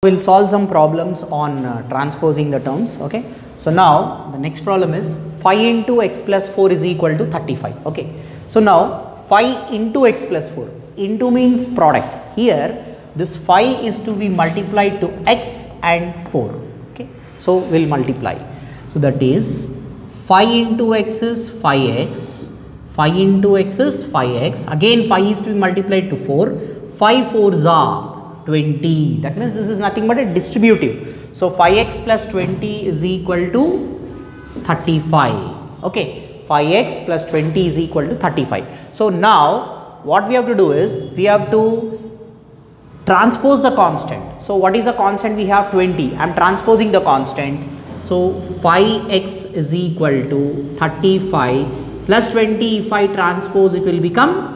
We'll solve some problems on transposing the terms. Okay, so now the next problem is 5 into x plus 4 is equal to 35. Okay, so now 5 into x plus 4, into means product. Here this 5 is to be multiplied to x and 4. Okay, so we'll multiply. So that is 5 into x is 5x, 5 into x is 5x, again 5 is to be multiplied to 4, 5 4s are 20. That means this is nothing but a distributive. So 5x plus 20 is equal to 35. Okay, 5x plus 20 is equal to 35. So now what we have to do is we have to transpose the constant. So what is the constant? We have 20. I am transposing the constant. So 5x is equal to 35 plus 20. If I transpose, it will become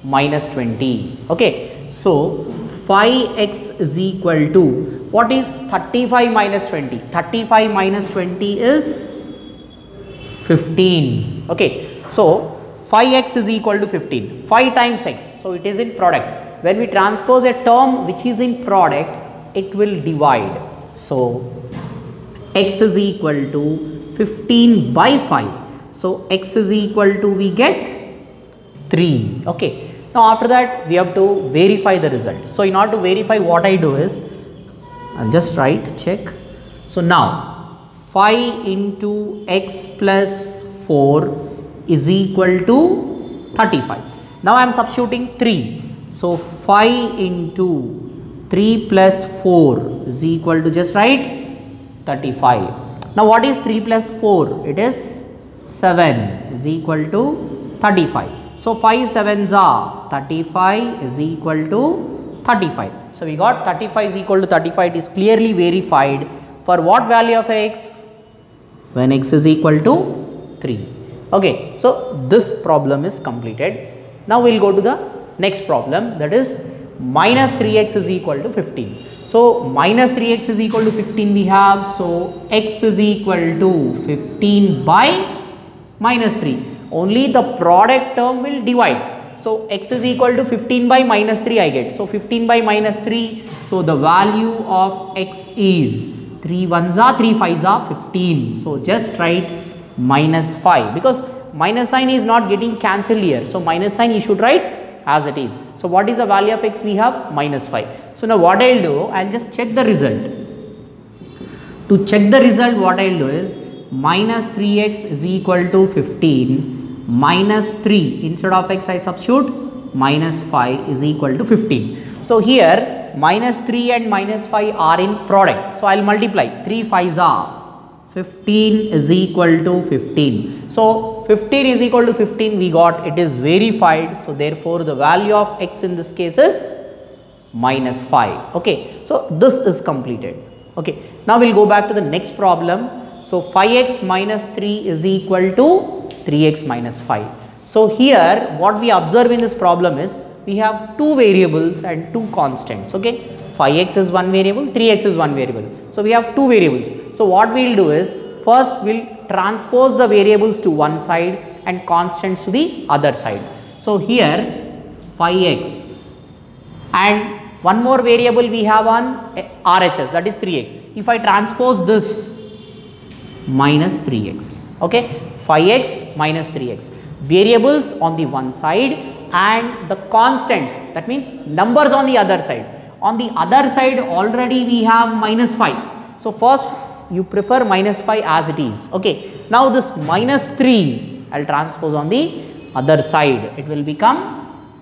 minus 20. Okay, so 5x is equal to, what is 35 minus 20? 35 minus 20 is 15. Okay, so 5x is equal to 15. 5 times x, so it is in product. When we transpose a term which is in product, it will divide. So x is equal to 15 by 5. So x is equal to, we get 3. Okay. Now after that we have to verify the result. So in order to verify, what I do is I'll just write check. So now 5 into x plus 4 is equal to 35. Now I am substituting 3. So 5 into 3 plus 4 is equal to, just write 35. Now what is 3 plus 4? It is 7 is equal to 35. So 5 7s are 35 is equal to 35. So we got 35 is equal to 35. It is clearly verified for what value of x? When x is equal to 3. Okay, so this problem is completed. Now we will go to the next problem, that is minus 3x is equal to 15. So minus 3x is equal to 15 we have. So x is equal to 15 by minus 3. Only the product term will divide. So x is equal to 15 by minus 3 I get. So 15 by minus 3. So the value of x is 3 1s are 3 5s are 15. So just write minus 5, because minus sign is not getting cancelled here. So minus sign you should write as it is. So what is the value of x? We have minus 5. So now what I will do, I will just check the result. To check the result, what I will do is minus 3x is equal to 15 minus 3, instead of x I substitute minus 5 is equal to 15. So here minus 3 and minus 5 are in product. So I will multiply. 3 5s are 15 is equal to 15. So 15 is equal to 15 we got, it is verified. So therefore the value of x in this case is minus 5. Okay, so this is completed. Okay, now we will go back to the next problem. So 5x minus 3 is equal to 3x minus 5. So here what we observe in this problem is we have two variables and two constants. Okay, 5x is one variable, 3x is one variable. So we have two variables. So what we will do is first we will transpose the variables to one side and constants to the other side. So here 5x and one more variable we have on RHS, that is 3x. If I transpose this, minus 3x. Okay, 5x minus 3x, variables on the one side and the constants, that means numbers on the other side. On the other side already we have minus 5. So first you prefer minus 5 as it is. Okay, now this minus 3 I will transpose on the other side, it will become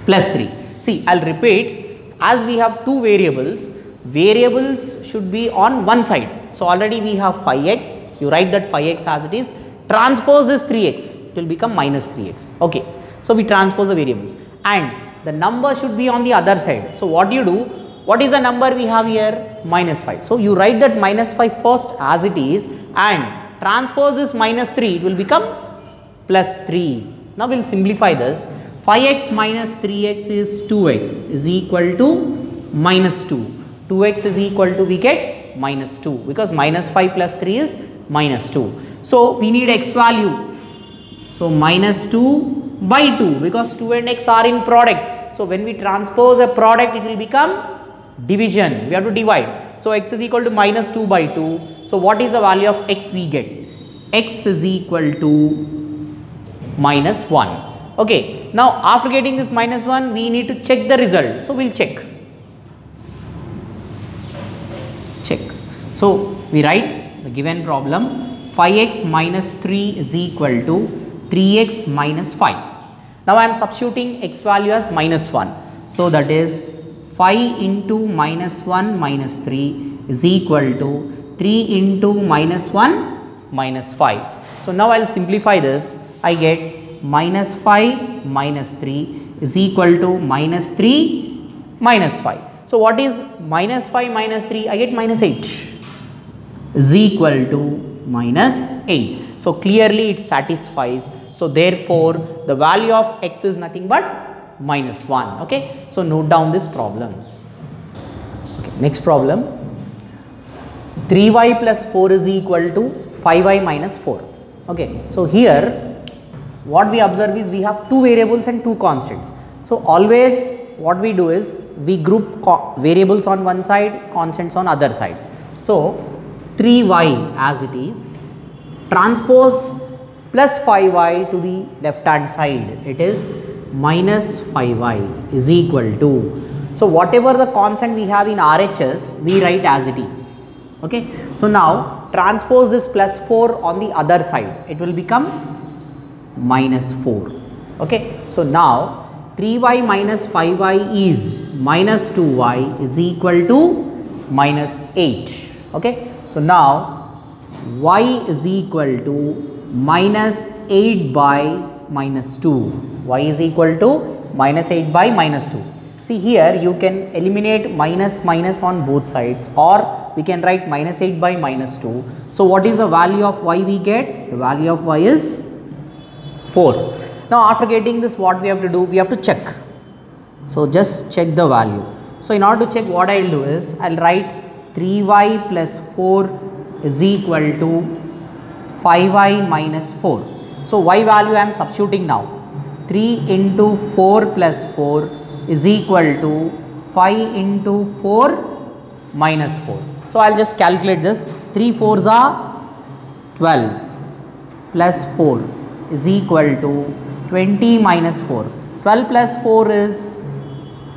plus 3. See, I will repeat, as we have two variables, variables should be on one side. So already we have 5x, you write that 5x as it is, transpose this 3x, it will become minus 3x. Okay, so we transpose the variables and the number should be on the other side. So what do you do? What is the number we have here? Minus 5. So you write that minus 5 first as it is and transpose this minus 3, it will become plus 3. Now we will simplify this. 5x minus 3x is 2x is equal to minus 2. 2x is equal to, we get minus 2, because minus 5 plus 3 is minus 2. So we need x value. So minus 2 by 2, because 2 and x are in product. So when we transpose a product, it will become division, we have to divide. So x is equal to minus 2 by 2. So what is the value of x we get? X is equal to minus 1. Okay, now after getting this minus 1, we need to check the result. So we'll check. So we write the given problem, 5x minus 3 is equal to 3x minus 5. Now I am substituting x value as minus 1. So that is 5 into minus 1 minus 3 is equal to 3 into minus 1 minus 5. So now I will simplify this. I get minus 5 minus 3 is equal to minus 3 minus 5. So what is minus 5 minus 3? I get minus 8 is equal to minus 8. So clearly it satisfies. So therefore the value of x is nothing but minus 1. Okay. So note down these problems. Okay. Next problem, 3y plus 4 is equal to 5y minus 4. Okay. So here what we observe is we have two variables and two constants. So always what we do is we group variables on one side, constants on other side. So 3y as it is, transpose plus 5y to the left hand side, it is minus 5y is equal to, so whatever the constant we have in RHS we write as it is. Okay. So now transpose this plus 4 on the other side, it will become minus 4. Okay. So now 3y minus 5y is minus 2y is equal to minus 8. Okay. So now y is equal to minus 8 by minus 2. Y is equal to minus 8 by minus 2. See here you can eliminate minus minus on both sides, or we can write minus 8 by minus 2. So what is the value of y we get? The value of y is 4. Now after getting this, what we have to do? We have to check. So just check the value. So in order to check, what I will do is I will write 3y plus 4 is equal to 5y minus 4. So y value I am substituting now. 3 into 4 plus 4 is equal to 5 into 4 minus 4. So I will just calculate this. 3 4s are 12 plus 4 is equal to 20 minus 4. 12 plus 4 is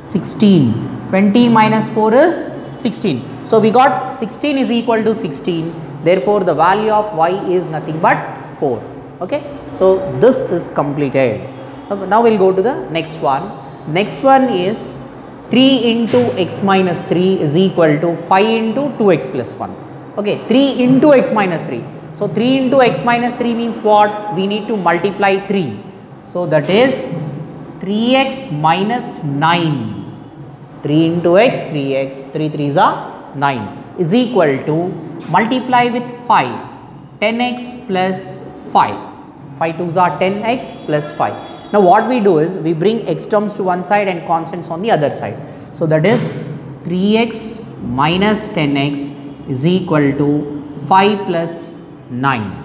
16. 20 minus 4 is 16. So we got 16 is equal to 16. Therefore the value of y is nothing but 4. Okay. So this is completed. Okay, now we will go to the next one. Next one is 3 into x minus 3 is equal to 5 into 2x plus 1. Okay, 3 into x minus 3. So 3 into x minus 3 means what? We need to multiply 3. So that is 3x minus 9. 3 into x, 3x, 3 3s are 9 is equal to multiply with 5, 10x plus 5. 5 2s are 10x plus 5. Now what we do is we bring x terms to one side and constants on the other side. So that is 3x minus 10x is equal to 5 plus 9.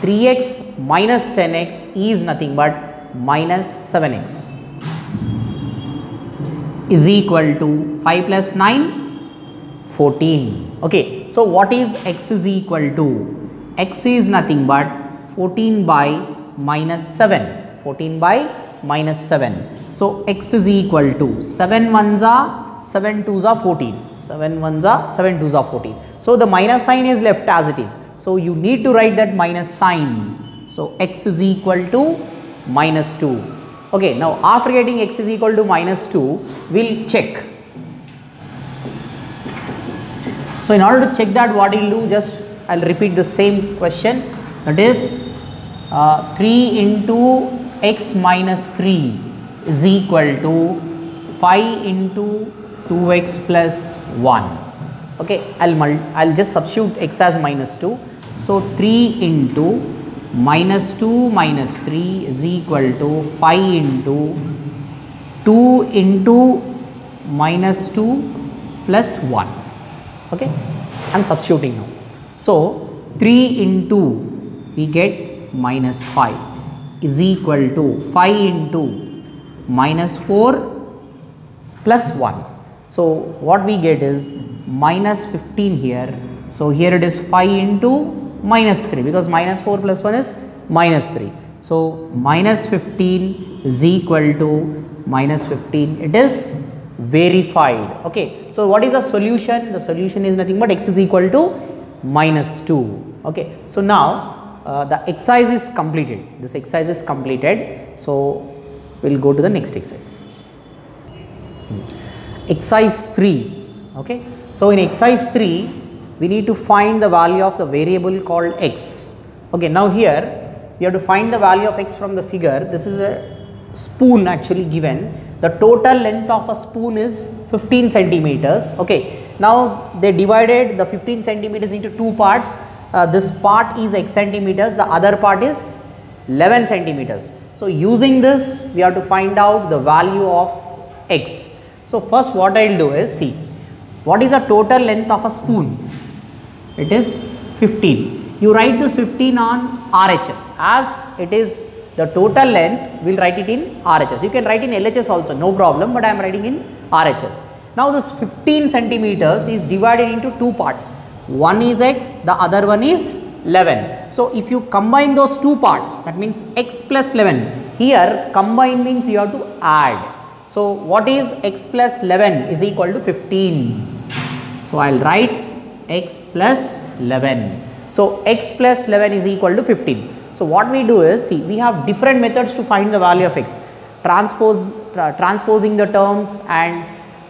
3x minus 10x is nothing but minus 7x is equal to 5 plus 9, 14. Okay. So what is x is equal to? X is nothing but 14 by minus 7. 14 by minus 7. So x is equal to 7 1s are 7 2s are 14. 7 1s are 7 2s are 14. So the minus sign is left as it is. So you need to write that minus sign. So x is equal to minus 2. Okay. Now after getting x is equal to minus 2, we will check. So in order to check that, what we will do, just I will repeat the same question, that is 3 into x minus 3 is equal to 5 into 2x plus 1. Okay, I'll just substitute x as minus 2. So 3 into minus 2 minus 3 is equal to 5 into 2 into minus 2 plus 1. Okay, I am substituting now. So 3 into we get minus 5 is equal to 5 into minus 4 plus 1. So what we get is minus 15 here. So here it is 5 into minus 3, because minus 4 plus 1 is minus 3. So minus 15 is equal to minus 15. It is verified. Okay. So what is the solution? The solution is nothing but x is equal to minus 2. Okay. So now the exercise is completed. This exercise is completed. So we will go to the next exercise. Exercise 3. Okay. So in exercise 3 we need to find the value of the variable called x. Okay. Now here we have to find the value of x from the figure. This is a spoon actually given. The total length of a spoon is 15 centimeters. Okay. Now they divided the 15 centimeters into two parts. This part is x centimeters, the other part is 11 centimeters. So using this we have to find out the value of x. So first what I will do is, see, what is the total length of a spoon? It is 15. You write this 15 on RHS, as it is the total length, we will write it in RHS. You can write in LHS also, no problem, but I am writing in RHS. Now this 15 centimeters is divided into two parts. One is x, the other one is 11. So if you combine those two parts, that means x plus 11. Here combine means you have to add. So what is x plus 11 is equal to 15. So I will write x plus 11. So x plus 11 is equal to 15. So what we do is, see, we have different methods to find the value of x. Transposing the terms and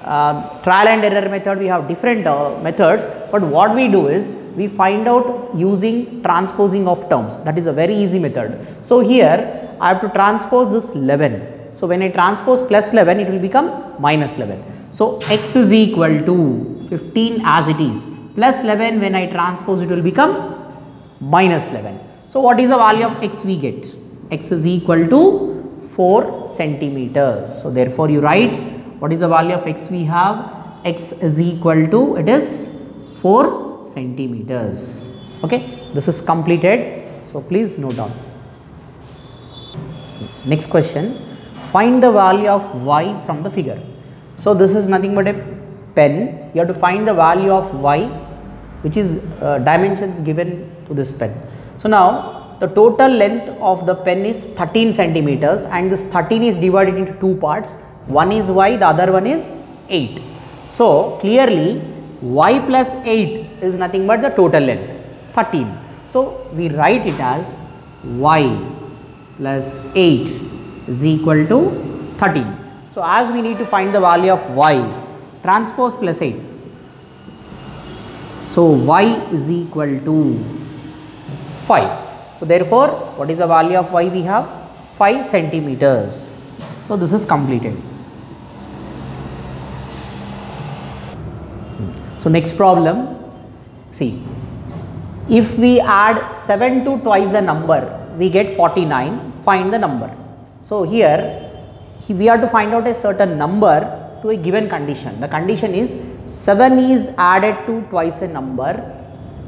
trial and error method, we have different methods, but what we do is we find out using transposing of terms. That is a very easy method. So here I have to transpose this 11. So when I transpose plus 11, it will become minus 11. So x is equal to 15 as it is, plus 11, when I transpose it will become minus 11. So what is the value of x we get? X is equal to 4 centimeters. So therefore you write, what is the value of x we have? X is equal to, it is 4 centimeters. Okay, this is completed. So please note down. Next question, find the value of y from the figure. So this is nothing but a pen. You have to find the value of y, which is dimensions given to this pen. So now the total length of the pen is 13 centimeters, and this 13 is divided into two parts. One is y, the other one is 8. So clearly y plus 8 is nothing but the total length, 13. So we write it as y plus 8 is equal to 13. So as we need to find the value of y, transpose plus 8. So y is equal to 5. So therefore what is the value of y we have? 5 centimeters. So this is completed. So next problem, see, if we add 7 to twice a number, we get 49, find the number. So here we have to find out a certain number to a given condition. The condition is 7 is added to twice a number,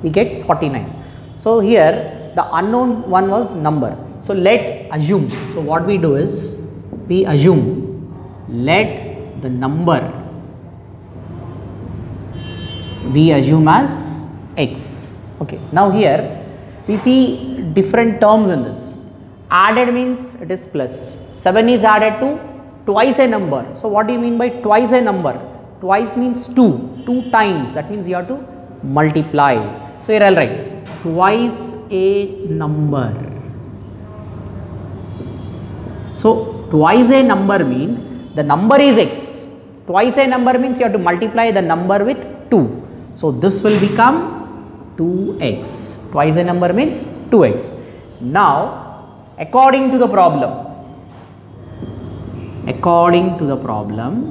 we get 49. So here the unknown one was number. So let assume, so what we do is we assume, let the number we assume as x. Okay. Now here we see different terms in this. Added means it is plus. 7 is added to twice a number. So what do you mean by twice a number? Twice means 2 times. That means you have to multiply. So here I will write twice a number. So twice a number means the number is x. Twice a number means you have to multiply the number with 2. So this will become 2x. Twice a number means 2x. Now according to the problem,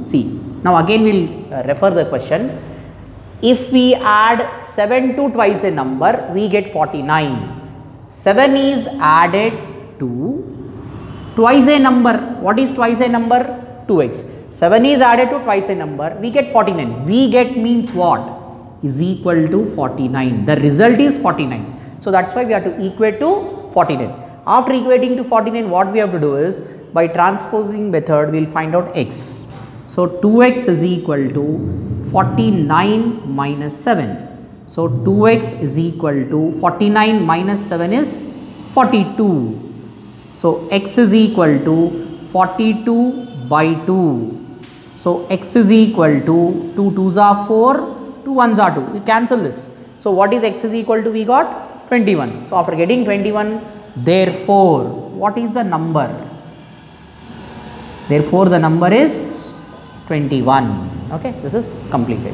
see, now again we will refer the question. If we add 7 to twice a number, we get 49. 7 is added to twice a number. What is twice a number? 2x. 7 is added to twice a number, we get 49. We get means what? Is equal to 49. The result is 49. So that's why we have to equate to 49. After equating to 49, what we have to do is, by transposing method we will find out x. So 2x is equal to 49 minus 7. So 2x is equal to 49 minus 7 is 42. So x is equal to 42 by 2. So x is equal to 2 2s are 4, 2 1s are 2. We cancel this. So what is x is equal to? We got 21. So after getting 21, therefore what is the number? Therefore the number is 21. Okay, this is completed.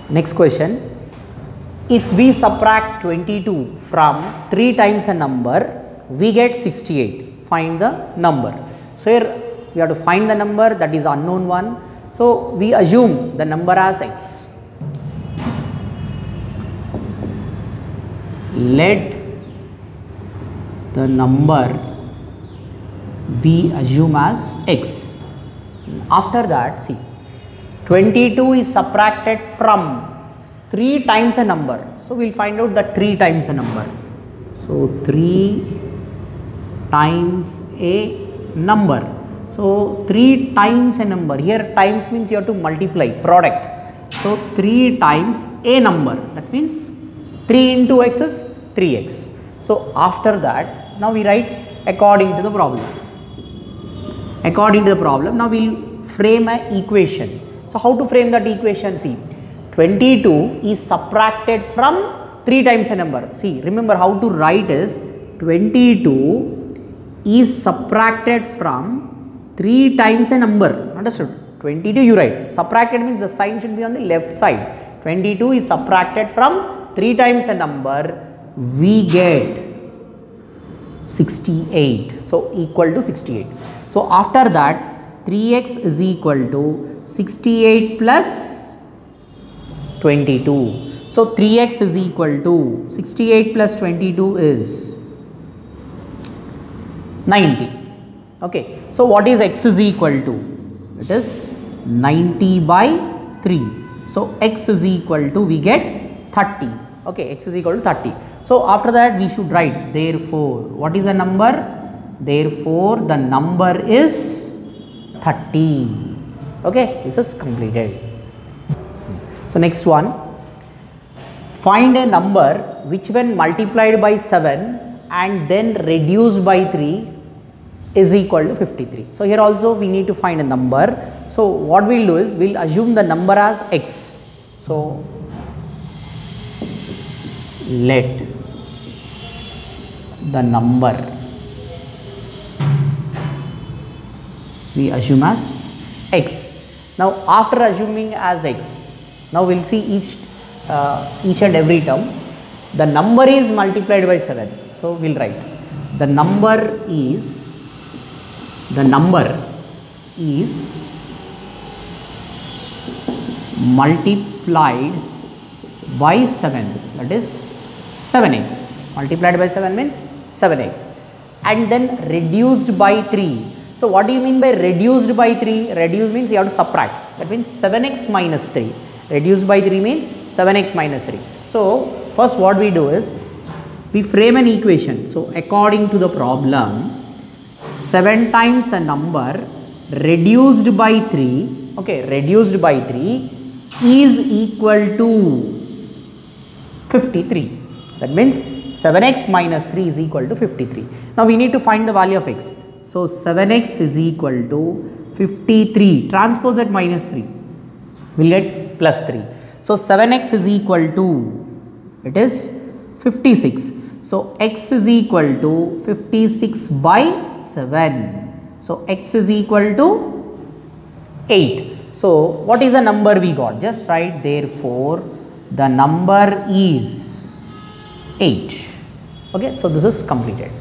Next question. If we subtract 22 from 3 times a number, we get 68. Find the number. So here we have to find the number, that is unknown one. So we assume the number as x. Let the number we assume as x. After that, see, 22 is subtracted from 3 times a number. So we will find out that 3 times a number. So 3 times a number. So 3 times a number. Here times means you have to multiply, product. So 3 times a number. That means 3 into x is 3x. So after that, now we write according to the problem. According to the problem, now we will frame an equation. So how to frame that equation? See, 22 is subtracted from 3 times a number. See, remember how to write is 22 is subtracted from 3 times a number. Understood? 22 you write. Subtracted means the sign should be on the left side. 22 is subtracted from 3 times a number. We get 68. So equal to 68. So after that, 3x is equal to 68 plus 22. So 3x is equal to 68 plus 22 is 90. Okay. So what is x is equal to? It is 90 by 3. So x is equal to, we get 30. Okay, x is equal to 30. So after that we should write, therefore what is the number? Therefore the number is 30. Okay, this is completed. So next one, find a number which when multiplied by 7 and then reduced by 3 is equal to 53. So here also we need to find a number. So what we will do is, we will assume the number as x. So let the number we assume as x. Now after assuming as x, now we will see each and every term. The number is multiplied by 7. So we will write the number is multiplied by 7, that is 7x. Multiplied by 7 means 7x, and then reduced by 3. So what do you mean by reduced by 3? Reduced means you have to subtract. That means 7x minus 3. Reduced by 3 means 7x minus 3. So first what we do is, we frame an equation. So according to the problem, 7 times a number reduced by 3, okay, reduced by 3 is equal to 53. That means 7x minus 3 is equal to 53. Now we need to find the value of x. So 7x is equal to 53. Transpose at minus 3. We will get plus 3. So 7x is equal to, it is 56. So x is equal to 56 by 7. So x is equal to 8. So what is the number we got? Just write, therefore the number is 8. Okay, so this is completed.